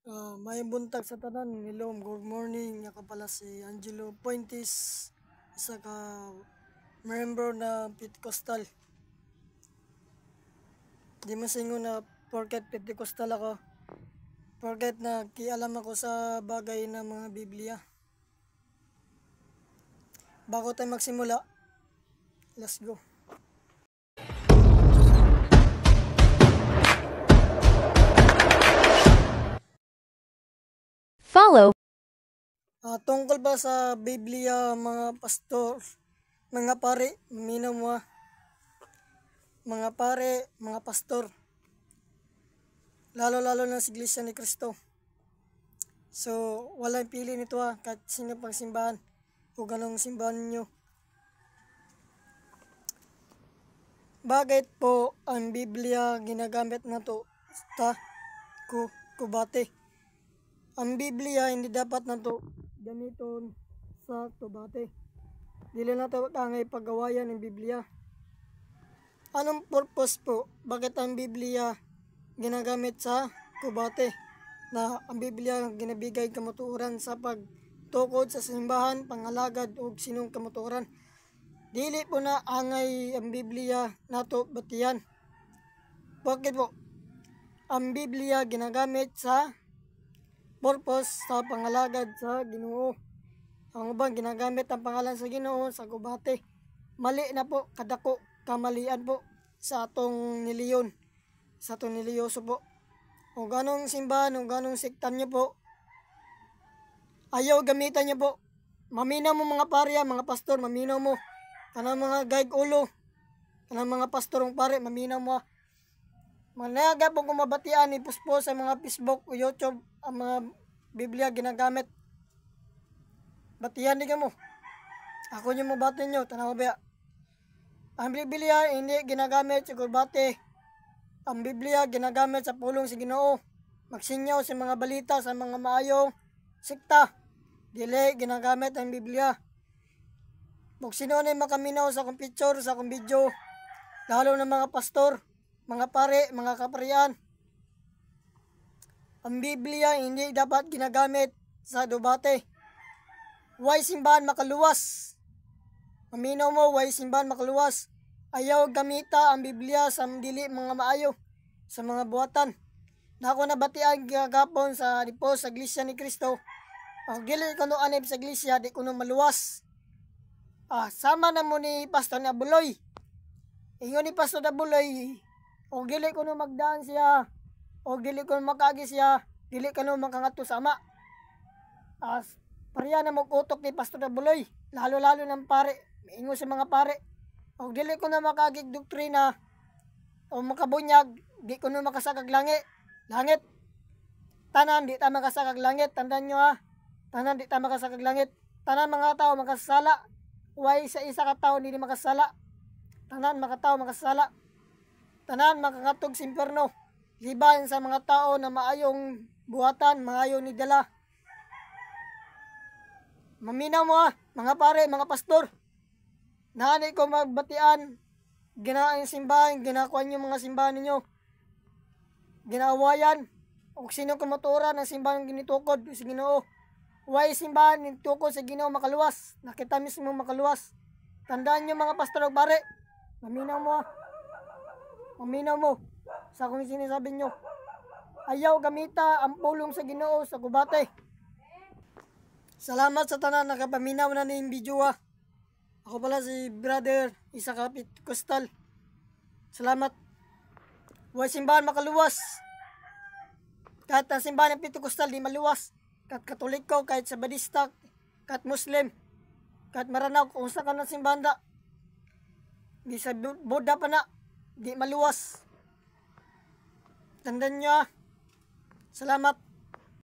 May buntag sa tanan, hello, good morning. Nga pala si Angelo Puentes, isa ka member na Pentecostal. Di masingo na porket Pentecostal ako, porket na kialam ako sa bagay na mga Biblia. Bago tayo magsimula, let's go. Follow. Tungkol ba sa Biblia, mga pastor, mga pare, minam mo mga pare, mga pastor, lalo na sa Iglesia ni Cristo. So, walang pili nito kahit sino pang simbahan o ganong simbahan ninyo. Bakit po ang Biblia ginagamit na to sa kubate? Ang Biblia hindi dapat na to gamiton sa tubate. Dili na to tangay pagawayan ng Biblia. Anong purpose po? Bakit ang Biblia ginagamit sa kubate? Na ang Biblia ginabigay kamuturan sa pagtukod sa simbahan, pangalagad o sinong kamuturan. Dili po na angay ang Biblia nato batiyan. Bakit po? Ang Biblia ginagamit sa purpose sa pangalagad sa Ginoo. Ang ubang ginagamit ang pangalan sa Ginoo sa kubate. Mali na po, kadako, kamalian po sa atong niliyon, sa atong niliyoso po. O ganong simbahan, o ganong sektan nyo po, ayaw gamitan nyo po. Maminaw mo mga pare, mga pastor, maminaw mo. Kanang mga gaig ulo, kanang mga pastorong pare, maminaw mo. Managa po kung mabatian, ipuspo sa mga Facebook o YouTube ang mga Biblia ginagamit. Batihan di ka mo. Ako nyo mabatin nyo, tanaw ba? Ang Biblia hindi ginagamit sa kurbate. Ang Biblia ginagamit sa pulong sa Ginoo. Magsinyaw sa mga balita sa mga maayong sikta. Dili ginagamit ang Biblia. Kung sino na makaminaw sa akong picture, sa akong video, lalo na mga pastor, mga pare, mga kaparian. Ang Biblia hindi dapat ginagamit sa dubate. Way simbahan makaluwas. Maminaw mo, way simbahan makaluwas. Ayaw gamita ang Biblia sa dili mga maayo, sa mga buhatan. Na ako nabatian gagapon sa dipo sa Iglesia ni Cristo. Ang dili ko no anib sa Iglesia, di ko no maluwas. Sama na mo ni Pastor na Buloy. Ingon ni Pastor na Buloy, o dili ko no magdaan siya, o dili ko makagi siya, dili ka no makangato sama. Pariya na mag-utok ni Pastor na Buloy, lalo ng pare, maingo sa mga pare. O dili ko na makagig doktrina, o makabunyag, di ko no makasagag langit. Tanan, di ta makasagag langit, tandaan nyo tanan, di ta makasagag langit. Tanan mga tao makasala, way sa isa ka tao hindi makasala. Tanan mga tao makasala. Tanan makangatog sa impierno. Liban sa mga tao na maayong buhatan, maayong ni dala. Maminaw mo mga pare, mga pastor. Naanay ko magbatian, ginaang simbahan, ginakuan yung mga simbahan ninyo. Ginaawayan, o sino kumuturan ng simbahan ginitukod sa Ginoo. Way simbahan nitukod sa Ginoo makaluwas. Nakita mismo makaluwas. Tandaan nyo mga pastor o pare, maminaw mo Maminaw mo sa kung sinasabi nyo. Ayaw gamita ang pulong sa Ginoo sa kubate. Salamat sa tanan nakapaminaw na ni video Ako pala si brother isa ka Pentecostal. Salamat. Way simbahan makaluwas. Kahit ang simbahan ng Pentecostal di maluwas. Kahit Katoliko, kahit Sabadista, kahit Muslim, kahit Maranaw, kung sa ka ng simbahan da. Di sa Buddha pa na. Di maluwas. Tandaan nyo Salamat.